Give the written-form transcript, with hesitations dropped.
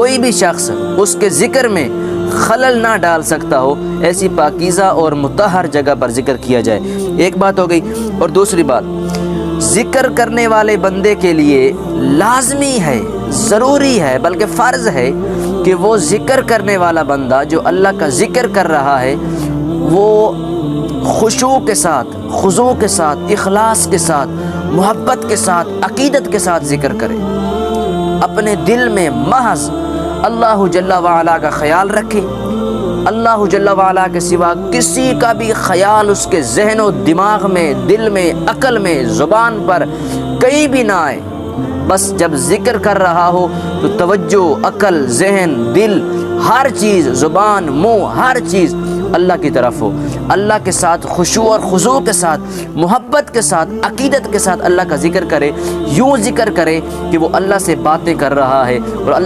کوئی بھی شخص اس کے ذکر میں خلل نہ ڈال سکتا ہو، ایسی پاکیزہ اور مطہر جگہ پر ذکر کیا جائے۔ ایک بات ہو گئی۔ اور دوسری بات، ذکر کرنے والے بندے کے لیے لازمی ہے، ضروری ہے، بلکہ فرض ہے کہ وہ ذکر کرنے والا بندہ جو اللہ کا ذکر کر رہا ہے وہ خشوع کے ساتھ، خضوع کے ساتھ، اخلاص کے ساتھ، محبت کے ساتھ، عقیدت کے ساتھ ذکر کرے، اپنے دل میں محض اللہ جل وعلا کا خیال رکھے، اللہ جل وعلا کے سوا کسی کا بھی خیال اس کے ذہن و دماغ میں، دل میں، عقل میں، زبان پر کہیں بھی نہ آئے۔ بس جب ذکر کر رہا ہو تو توجہ، عقل، ذہن، دل، ہر چیز، زبان، منہ، ہر چیز اللہ کی طرف ہو، اللہ کے ساتھ خشوع اور خضوع کے ساتھ، محبت کے ساتھ، عقیدت کے ساتھ اللہ کا ذکر کرے، یوں ذکر کرے کہ وہ اللہ سے باتیں کر رہا ہے اور اللہ